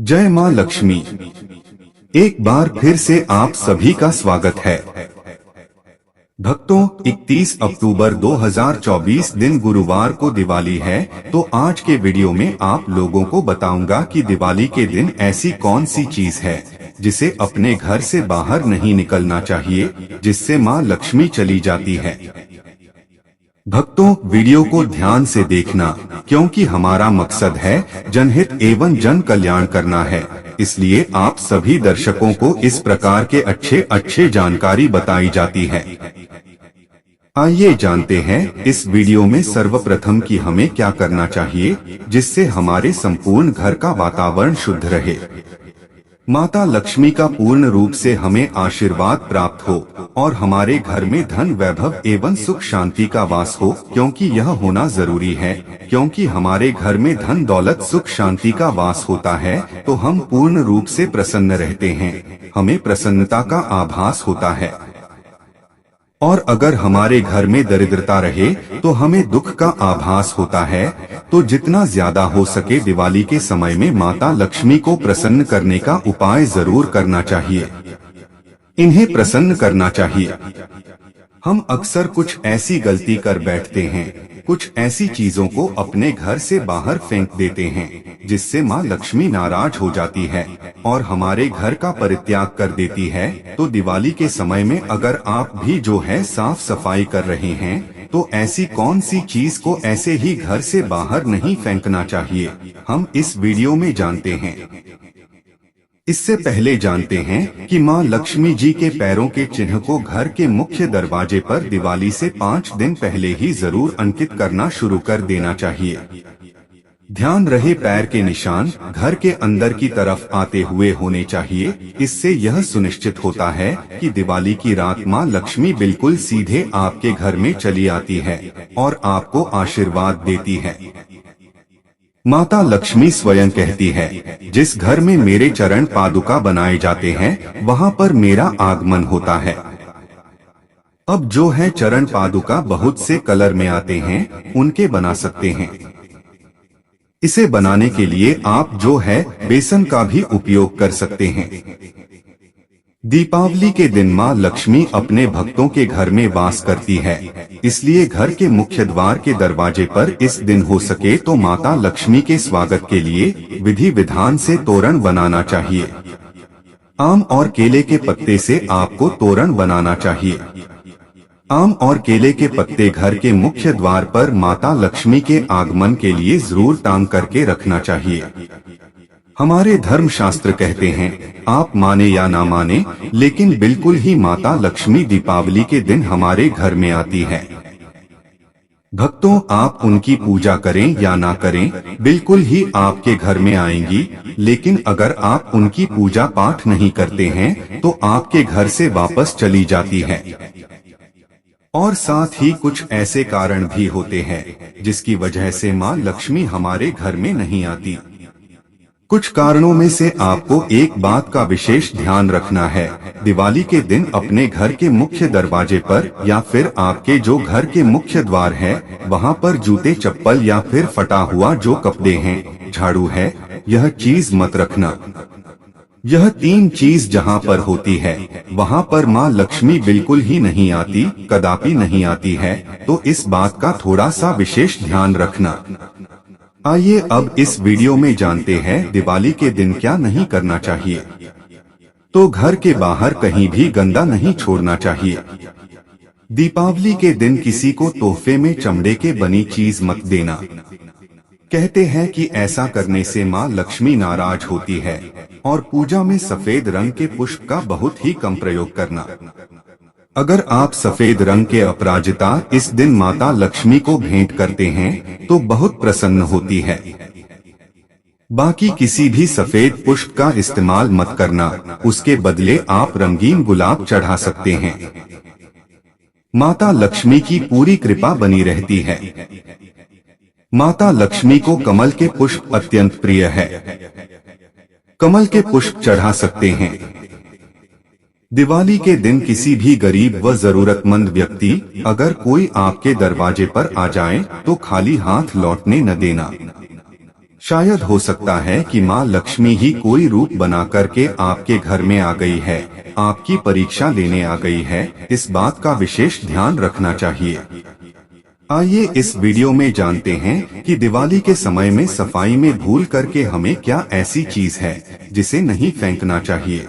जय मां लक्ष्मी। एक बार फिर से आप सभी का स्वागत है। भक्तों, 31 अक्टूबर 2024 दिन गुरुवार को दिवाली है। तो आज के वीडियो में आप लोगों को बताऊंगा कि दिवाली के दिन ऐसी कौन सी चीज है जिसे अपने घर से बाहर नहीं निकलना चाहिए, जिससे मां लक्ष्मी चली जाती है। भक्तों, वीडियो को ध्यान से देखना, क्योंकि हमारा मकसद है जनहित एवं जन कल्याण करना है। इसलिए आप सभी दर्शकों को इस प्रकार के अच्छे जानकारी बताई जाती है। आइए जानते हैं इस वीडियो में सर्वप्रथम कि हमें क्या करना चाहिए जिससे हमारे संपूर्ण घर का वातावरण शुद्ध रहे, माता लक्ष्मी का पूर्ण रूप से हमें आशीर्वाद प्राप्त हो और हमारे घर में धन वैभव एवं सुख शांति का वास हो, क्योंकि यह होना जरूरी है। क्योंकि हमारे घर में धन दौलत सुख शांति का वास होता है तो हम पूर्ण रूप से प्रसन्न रहते हैं, हमें प्रसन्नता का आभास होता है। और अगर हमारे घर में दरिद्रता रहे तो हमें दुख का आभास होता है। तो जितना ज्यादा हो सके दिवाली के समय में माता लक्ष्मी को प्रसन्न करने का उपाय जरूर करना चाहिए, इन्हें प्रसन्न करना चाहिए। हम अक्सर कुछ ऐसी गलती कर बैठते हैं, कुछ ऐसी चीजों को अपने घर से बाहर फेंक देते हैं जिससे माँ लक्ष्मी नाराज हो जाती है और हमारे घर का परित्याग कर देती है। तो दिवाली के समय में अगर आप भी जो है साफ सफाई कर रहे हैं तो ऐसी कौन सी चीज को ऐसे ही घर से बाहर नहीं फेंकना चाहिए, हम इस वीडियो में जानते हैं। इससे पहले जानते हैं कि मां लक्ष्मी जी के पैरों के चिन्ह को घर के मुख्य दरवाजे पर दिवाली से 5 दिन पहले ही जरूर अंकित करना शुरू कर देना चाहिए। ध्यान रहे, पैर के निशान घर के अंदर की तरफ आते हुए होने चाहिए। इससे यह सुनिश्चित होता है कि दिवाली की रात मां लक्ष्मी बिल्कुल सीधे आपके घर में चली आती है और आपको आशीर्वाद देती है। माता लक्ष्मी स्वयं कहती है, जिस घर में मेरे चरण पादुका बनाए जाते हैं वहां पर मेरा आगमन होता है। अब जो है चरण पादुका बहुत से कलर में आते हैं, उनके बना सकते हैं। इसे बनाने के लिए आप जो है बेसन का भी उपयोग कर सकते हैं। दीपावली के दिन मां लक्ष्मी अपने भक्तों के घर में वास करती है, इसलिए घर के मुख्य द्वार के दरवाजे पर इस दिन हो सके तो माता लक्ष्मी के स्वागत के लिए विधि विधान से तोरण बनाना चाहिए। आम और केले के पत्ते से आपको तोरण बनाना चाहिए। आम और केले के पत्ते घर के मुख्य द्वार पर माता लक्ष्मी के आगमन के लिए जरूर टांग करके रखना चाहिए। हमारे धर्म शास्त्र कहते हैं, आप माने या ना माने, लेकिन बिल्कुल ही माता लक्ष्मी दीपावली के दिन हमारे घर में आती है। भक्तों, आप उनकी पूजा करें या ना करें, बिल्कुल ही आपके घर में आएंगी। लेकिन अगर आप उनकी पूजा पाठ नहीं करते हैं तो आपके घर से वापस चली जाती है। और साथ ही कुछ ऐसे कारण भी होते हैं जिसकी वजह से मां लक्ष्मी हमारे घर में नहीं आती। कुछ कारणों में से आपको एक बात का विशेष ध्यान रखना है। दिवाली के दिन अपने घर के मुख्य दरवाजे पर या फिर आपके जो घर के मुख्य द्वार है वहां पर जूते चप्पल या फिर फटा हुआ जो कपड़े हैं, झाड़ू है, यह चीज मत रखना। यह 3 चीज जहां पर होती है वहां पर मां लक्ष्मी बिल्कुल ही नहीं आती, कदापि नहीं आती है। तो इस बात का थोड़ा सा विशेष ध्यान रखना। आइए अब इस वीडियो में जानते हैं दिवाली के दिन क्या नहीं करना चाहिए। तो घर के बाहर कहीं भी गंदा नहीं छोड़ना चाहिए। दीपावली के दिन किसी को तोहफे में चमड़े के बनी चीज मत देना। कहते हैं कि ऐसा करने से मां लक्ष्मी नाराज होती है। और पूजा में सफेद रंग के पुष्प का बहुत ही कम प्रयोग करना। अगर आप सफेद रंग के अपराजिता इस दिन माता लक्ष्मी को भेंट करते हैं तो बहुत प्रसन्न होती है। बाकी किसी भी सफेद पुष्प का इस्तेमाल मत करना, उसके बदले आप रंगीन गुलाब चढ़ा सकते हैं। माता लक्ष्मी की पूरी कृपा बनी रहती है। माता लक्ष्मी को कमल के पुष्प अत्यंत प्रिय है। कमल के पुष्प चढ़ा सकते हैं। दिवाली के दिन किसी भी गरीब व जरूरतमंद व्यक्ति अगर कोई आपके दरवाजे पर आ जाए तो खाली हाथ लौटने न देना। शायद हो सकता है कि माँ लक्ष्मी ही कोई रूप बना करके आपके घर में आ गई है, आपकी परीक्षा लेने आ गई है। इस बात का विशेष ध्यान रखना चाहिए। आइए इस वीडियो में जानते हैं कि दिवाली के समय में सफाई में भूल करके हमें क्या ऐसी चीज है जिसे नहीं फेंकना चाहिए।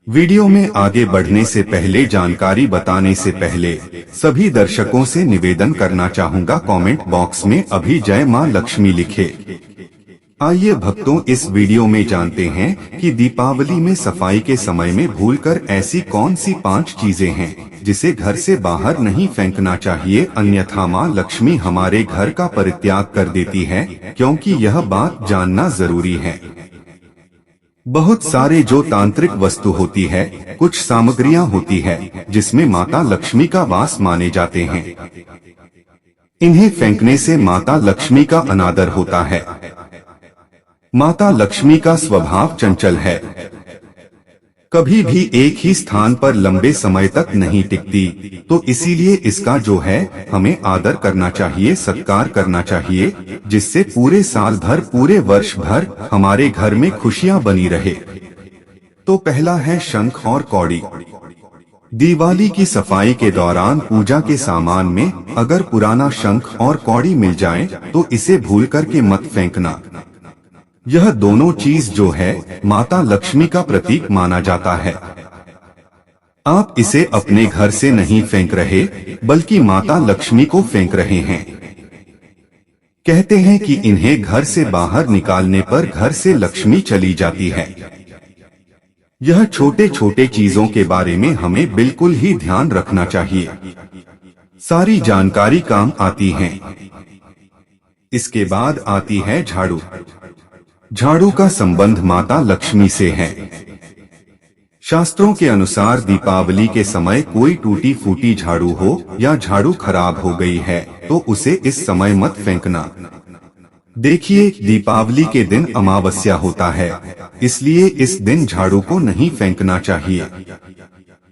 वीडियो में आगे बढ़ने से पहले, जानकारी बताने से पहले सभी दर्शकों से निवेदन करना चाहूँगा, कमेंट बॉक्स में अभी जय माँ लक्ष्मी लिखे। आइए भक्तों, इस वीडियो में जानते हैं कि दीपावली में सफाई के समय में भूलकर ऐसी कौन सी 5 चीजें हैं जिसे घर से बाहर नहीं फेंकना चाहिए, अन्यथा माँ लक्ष्मी हमारे घर का परित्याग कर देती है, क्योंकि यह बात जानना जरूरी है। बहुत सारे जो तांत्रिक वस्तु होती है, कुछ सामग्रियां होती है जिसमें माता लक्ष्मी का वास माने जाते हैं। इन्हें फेंकने से माता लक्ष्मी का अनादर होता है। माता लक्ष्मी का स्वभाव चंचल है, कभी भी एक ही स्थान पर लंबे समय तक नहीं टिकती, तो इसीलिए इसका जो है हमें आदर करना चाहिए, सत्कार करना चाहिए, जिससे पूरे साल भर, पूरे वर्ष भर हमारे घर में खुशियां बनी रहे। तो पहला है शंख और कौड़ी। दिवाली की सफाई के दौरान पूजा के सामान में अगर पुराना शंख और कौड़ी मिल जाए तो इसे भूल करके मत फेंकना। यह दोनों चीज जो है माता लक्ष्मी का प्रतीक माना जाता है। आप इसे अपने घर से नहीं फेंक रहे, बल्कि माता लक्ष्मी को फेंक रहे हैं। कहते हैं कि इन्हें घर से बाहर निकालने पर घर से लक्ष्मी चली जाती है। यह छोटे छोटे चीजों के बारे में हमें बिल्कुल ही ध्यान रखना चाहिए। सारी जानकारी काम आती है। इसके बाद आती है झाड़ू। झाड़ू का संबंध माता लक्ष्मी से है। शास्त्रों के अनुसार दीपावली के समय कोई टूटी फूटी झाड़ू हो या झाड़ू खराब हो गई है तो उसे इस समय मत फेंकना। देखिए, दीपावली के दिन अमावस्या होता है, इसलिए इस दिन झाड़ू को नहीं फेंकना चाहिए।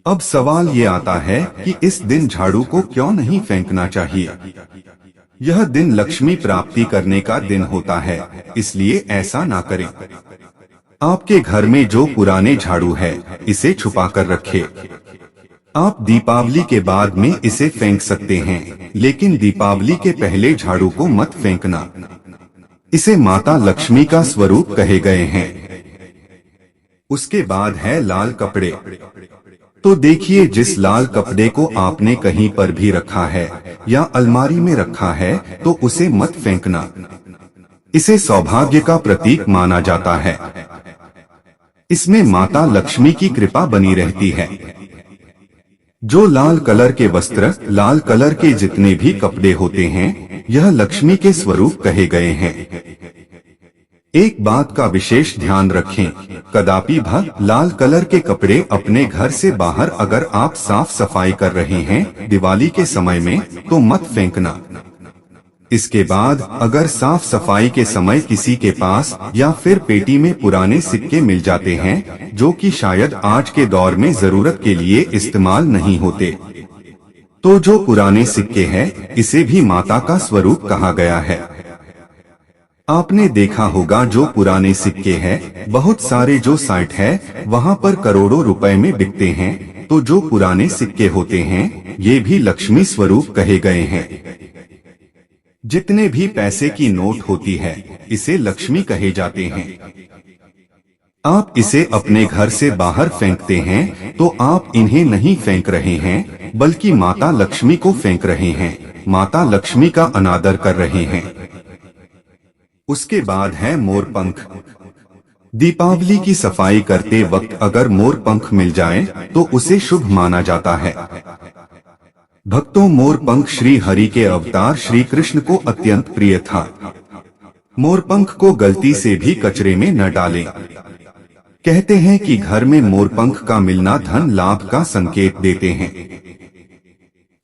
अब सवाल ये आता है कि इस दिन झाड़ू को क्यों नहीं फेंकना चाहिए। यह दिन लक्ष्मी प्राप्ति करने का दिन होता है, इसलिए ऐसा ना करें। आपके घर में जो पुराने झाड़ू है इसे छुपा कर रखें। आप दीपावली के बाद में इसे फेंक सकते हैं, लेकिन दीपावली के पहले झाड़ू को मत फेंकना। इसे माता लक्ष्मी का स्वरूप कहे गए हैं। उसके बाद है लाल कपड़े। तो देखिए, जिस लाल कपड़े को आपने कहीं पर भी रखा है या अलमारी में रखा है तो उसे मत फेंकना। इसे सौभाग्य का प्रतीक माना जाता है। इसमें माता लक्ष्मी की कृपा बनी रहती है। जो लाल कलर के वस्त्र, लाल कलर के जितने भी कपड़े होते हैं, यह लक्ष्मी के स्वरूप कहे गए हैं। एक बात का विशेष ध्यान रखें, कदापि भी लाल कलर के कपड़े अपने घर से बाहर अगर आप साफ सफाई कर रहे हैं दिवाली के समय में तो मत फेंकना। इसके बाद अगर साफ सफाई के समय किसी के पास या फिर पेटी में पुराने सिक्के मिल जाते हैं जो कि शायद आज के दौर में जरूरत के लिए इस्तेमाल नहीं होते, तो जो पुराने सिक्के हैं इसे भी माता का स्वरूप कहा गया है। आपने देखा होगा जो पुराने सिक्के हैं, बहुत सारे जो साइट है वहाँ पर करोड़ों रुपए में बिकते हैं, तो जो पुराने सिक्के होते हैं ये भी लक्ष्मी स्वरूप कहे गए हैं। जितने भी पैसे की नोट होती है इसे लक्ष्मी कहे जाते हैं। आप इसे अपने घर से बाहर फेंकते हैं तो आप इन्हें नहीं फेंक रहे हैं, बल्कि माता लक्ष्मी को फेंक रहे हैं, माता लक्ष्मी का अनादर कर रहे हैं। उसके बाद है मोरपंख। दीपावली की सफाई करते वक्त अगर मोरपंख मिल जाए तो उसे शुभ माना जाता है। भक्तों, मोरपंख श्री हरि के अवतार श्री कृष्ण को अत्यंत प्रिय था। मोरपंख को गलती से भी कचरे में न डालें। कहते हैं कि घर में मोरपंख का मिलना धन लाभ का संकेत देते हैं।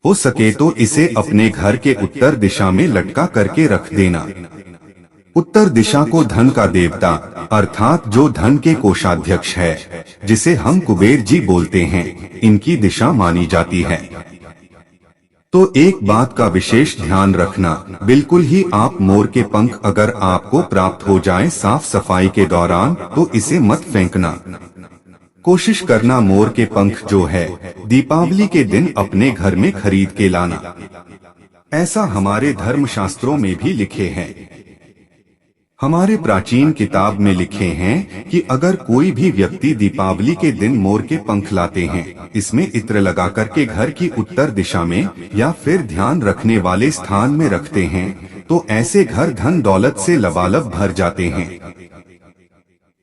हो सके तो इसे अपने घर के उत्तर दिशा में लटका करके रख देना। उत्तर दिशा को धन का देवता अर्थात जो धन के कोषाध्यक्ष है, जिसे हम कुबेर जी बोलते हैं, इनकी दिशा मानी जाती है। तो एक बात का विशेष ध्यान रखना, बिल्कुल ही आप मोर के पंख अगर आपको प्राप्त हो जाए साफ सफाई के दौरान तो इसे मत फेंकना। कोशिश करना मोर के पंख जो है दीपावली के दिन अपने घर में खरीद के लाना। ऐसा हमारे धर्मशास्त्रों में भी लिखे हैं। हमारे प्राचीन किताब में लिखे हैं कि अगर कोई भी व्यक्ति दीपावली के दिन मोर के पंख लाते हैं, इसमें इत्र लगा करके घर की उत्तर दिशा में या फिर ध्यान रखने वाले स्थान में रखते हैं तो ऐसे घर धन दौलत से लबालब भर जाते हैं।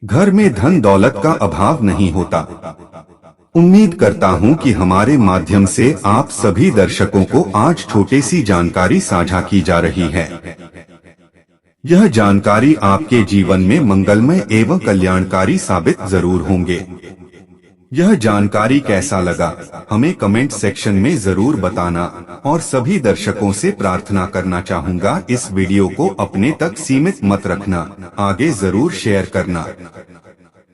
घर में धन दौलत का अभाव नहीं होता। उम्मीद करता हूं कि हमारे माध्यम से आप सभी दर्शकों को आज छोटी सी जानकारी साझा की जा रही है। यह जानकारी आपके जीवन में मंगलमय एवं कल्याणकारी साबित जरूर होंगे। यह जानकारी कैसा लगा हमें कमेंट सेक्शन में जरूर बताना और सभी दर्शकों से प्रार्थना करना चाहूंगा इस वीडियो को अपने तक सीमित मत रखना, आगे जरूर शेयर करना।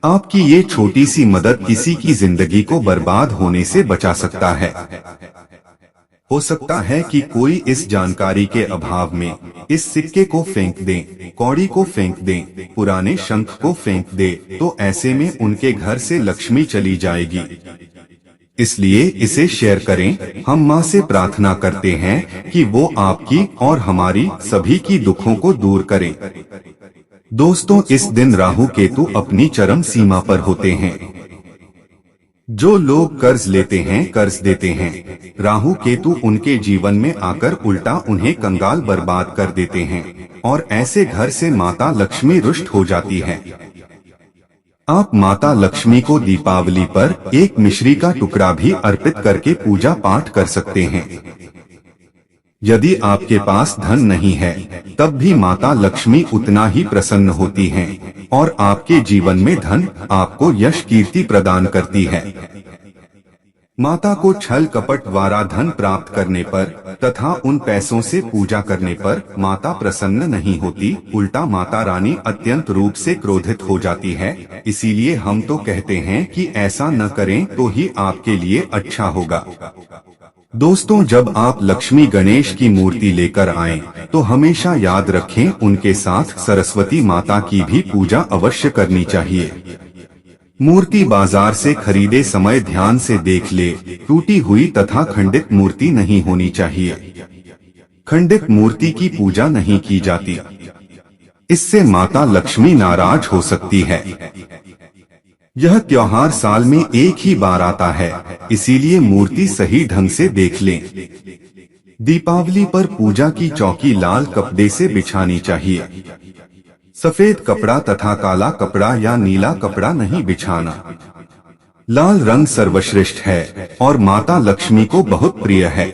आपकी ये छोटी सी मदद किसी की जिंदगी को बर्बाद होने से बचा सकता है। हो सकता है कि कोई इस जानकारी के अभाव में इस सिक्के को फेंक दें, कौड़ी को फेंक दें, पुराने शंख को फेंक दे, तो ऐसे में उनके घर से लक्ष्मी चली जाएगी। इसलिए इसे शेयर करें। हम माँ से प्रार्थना करते हैं कि वो आपकी और हमारी सभी की दुखों को दूर करें। दोस्तों, इस दिन राहु केतु अपनी चरम सीमा पर होते हैं। जो लोग कर्ज लेते हैं, कर्ज देते हैं, राहु केतु उनके जीवन में आकर उल्टा उन्हें कंगाल बर्बाद कर देते हैं और ऐसे घर से माता लक्ष्मी रुष्ट हो जाती है। आप माता लक्ष्मी को दीपावली पर एक मिश्री का टुकड़ा भी अर्पित करके पूजा पाठ कर सकते हैं। यदि आपके पास धन नहीं है तब भी माता लक्ष्मी उतना ही प्रसन्न होती हैं और आपके जीवन में धन आपको यश कीर्ति प्रदान करती है। माता को छल कपट द्वारा धन प्राप्त करने पर तथा उन पैसों से पूजा करने पर माता प्रसन्न नहीं होती, उल्टा माता रानी अत्यंत रूप से क्रोधित हो जाती है। इसीलिए हम तो कहते हैं कि ऐसा न करें तो ही आपके लिए अच्छा होगा। दोस्तों, जब आप लक्ष्मी गणेश की मूर्ति लेकर आएं, तो हमेशा याद रखें उनके साथ सरस्वती माता की भी पूजा अवश्य करनी चाहिए। मूर्ति बाजार से खरीदे समय ध्यान से देख ले, टूटी हुई तथा खंडित मूर्ति नहीं होनी चाहिए। खंडित मूर्ति की पूजा नहीं की जाती, इससे माता लक्ष्मी नाराज हो सकती है। यह त्योहार साल में एक ही बार आता है, इसीलिए मूर्ति सही ढंग से देख लें। दीपावली पर पूजा की चौकी लाल कपड़े से बिछानी चाहिए। सफेद कपड़ा तथा काला कपड़ा या नीला कपड़ा नहीं बिछाना। लाल रंग सर्वश्रेष्ठ है और माता लक्ष्मी को बहुत प्रिय है।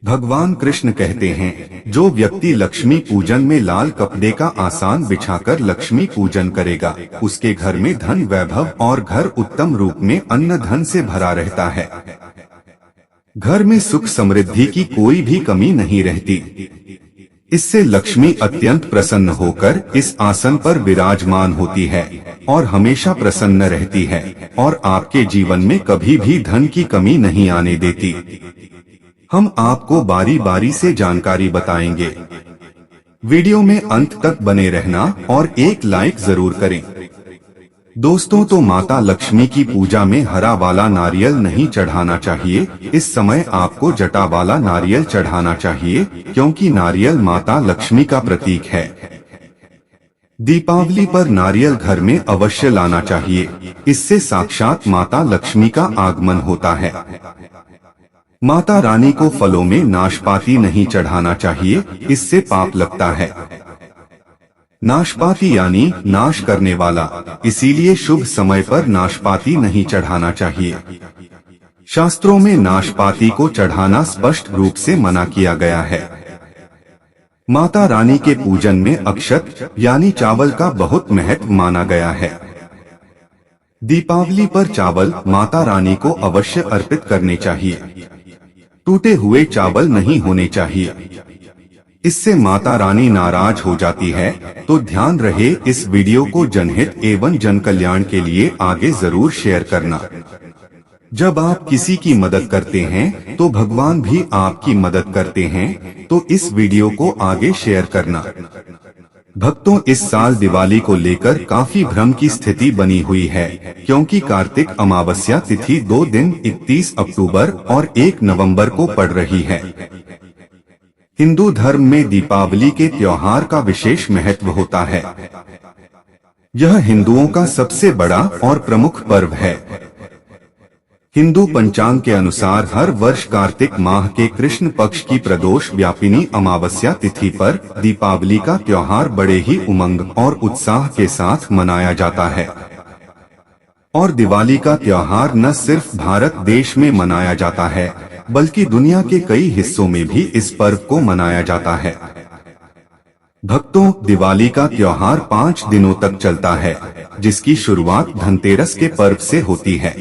भगवान कृष्ण कहते हैं, जो व्यक्ति लक्ष्मी पूजन में लाल कपड़े का आसान बिछाकर लक्ष्मी पूजन करेगा, उसके घर में धन वैभव और घर उत्तम रूप में अन्न धन से भरा रहता है। घर में सुख समृद्धि की कोई भी कमी नहीं रहती। इससे लक्ष्मी अत्यंत प्रसन्न होकर इस आसन पर विराजमान होती है और हमेशा प्रसन्न रहती है और आपके जीवन में कभी भी धन की कमी नहीं आने देती। हम आपको बारी बारी से जानकारी बताएंगे। वीडियो में अंत तक बने रहना और एक लाइक जरूर करें। दोस्तों, तो माता लक्ष्मी की पूजा में हरा वाला नारियल नहीं चढ़ाना चाहिए। इस समय आपको जटा वाला नारियल चढ़ाना चाहिए, क्योंकि नारियल माता लक्ष्मी का प्रतीक है। दीपावली पर नारियल घर में अवश्य लाना चाहिए, इससे साक्षात माता लक्ष्मी का आगमन होता है। माता रानी को फलों में नाशपाती नहीं चढ़ाना चाहिए, इससे पाप लगता है। नाशपाती यानी नाश करने वाला, इसीलिए शुभ समय पर नाशपाती नहीं चढ़ाना चाहिए। शास्त्रों में नाशपाती को चढ़ाना स्पष्ट रूप से मना किया गया है। माता रानी के पूजन में अक्षत यानी चावल का बहुत महत्व माना गया है। दीपावली पर चावल माता रानी को अवश्य अर्पित करने चाहिए। टूटे हुए चावल नहीं होने चाहिए, इससे माता रानी नाराज हो जाती है। तो ध्यान रहे, इस वीडियो को जनहित एवं जन कल्याण के लिए आगे जरूर शेयर करना। जब आप किसी की मदद करते हैं तो भगवान भी आपकी मदद करते हैं, तो इस वीडियो को आगे शेयर करना। भक्तों, इस साल दिवाली को लेकर काफी भ्रम की स्थिति बनी हुई है, क्योंकि कार्तिक अमावस्या तिथि 2 दिन 31 अक्टूबर और 1 नवंबर को पड़ रही है। हिंदू धर्म में दीपावली के त्योहार का विशेष महत्व होता है। यह हिंदुओं का सबसे बड़ा और प्रमुख पर्व है। हिंदू पंचांग के अनुसार हर वर्ष कार्तिक माह के कृष्ण पक्ष की प्रदोष व्यापिनी अमावस्या तिथि पर दीपावली का त्योहार बड़े ही उमंग और उत्साह के साथ मनाया जाता है। और दिवाली का त्योहार न सिर्फ भारत देश में मनाया जाता है, बल्कि दुनिया के कई हिस्सों में भी इस पर्व को मनाया जाता है। भक्तों, दिवाली का त्योहार 5 दिनों तक चलता है, जिसकी शुरुआत धनतेरस के पर्व से होती है।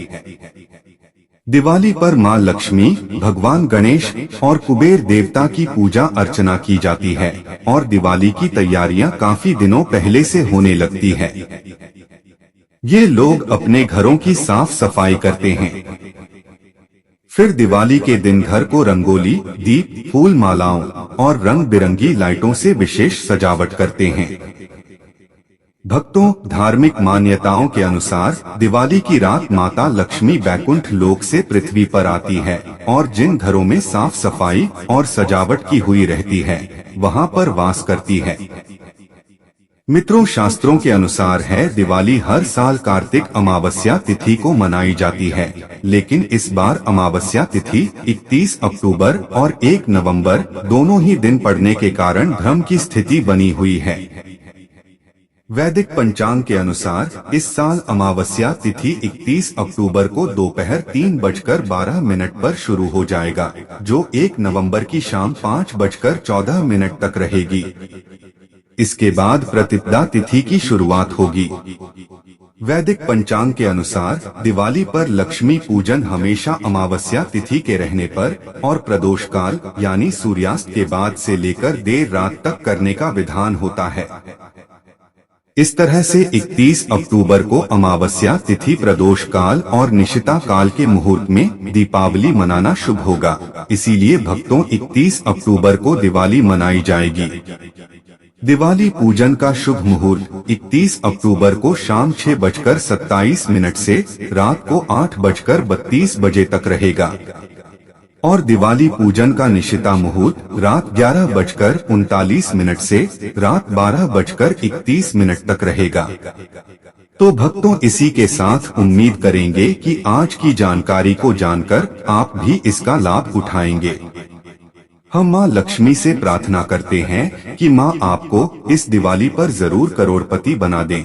दिवाली पर मां लक्ष्मी, भगवान गणेश और कुबेर देवता की पूजा अर्चना की जाती है और दिवाली की तैयारियां काफी दिनों पहले से होने लगती है। ये लोग अपने घरों की साफ सफाई करते हैं। फिर दिवाली के दिन घर को रंगोली, दीप, फूल मालाओं और रंग बिरंगी लाइटों से विशेष सजावट करते हैं। भक्तों, धार्मिक मान्यताओं के अनुसार दिवाली की रात माता लक्ष्मी बैकुंठ लोक से पृथ्वी पर आती है और जिन घरों में साफ सफाई और सजावट की हुई रहती है, वहां पर वास करती है। मित्रों, शास्त्रों के अनुसार है दिवाली हर साल कार्तिक अमावस्या तिथि को मनाई जाती है, लेकिन इस बार अमावस्या तिथि 31 अक्टूबर और 1 नवंबर दोनों ही दिन पड़ने के कारण भ्रम की स्थिति बनी हुई है। वैदिक पंचांग के अनुसार इस साल अमावस्या तिथि 31 अक्टूबर को दोपहर 3:12 पर शुरू हो जाएगा, जो 1 नवंबर की शाम 5:14 तक रहेगी। इसके बाद प्रतिपदा तिथि की शुरुआत होगी। वैदिक पंचांग के अनुसार दिवाली पर लक्ष्मी पूजन हमेशा अमावस्या तिथि के रहने पर और प्रदोष काल यानी सूर्यास्त के बाद से लेकर देर रात तक करने का विधान होता है। इस तरह से 31 अक्टूबर को अमावस्या तिथि, प्रदोष काल और निशिता काल के मुहूर्त में दीपावली मनाना शुभ होगा। इसीलिए भक्तों, 31 अक्टूबर को दिवाली मनाई जाएगी। दिवाली पूजन का शुभ मुहूर्त 31 अक्टूबर को शाम 6:27 से रात को 8:32 बजे तक रहेगा और दिवाली पूजन का निशिता मुहूर्त रात 11:39 से रात 12:31 तक रहेगा। तो भक्तों, इसी के साथ उम्मीद करेंगे कि आज की जानकारी को जानकर आप भी इसका लाभ उठाएंगे। हम मां लक्ष्मी से प्रार्थना करते हैं कि मां आपको इस दिवाली पर जरूर करोड़पति बना दें।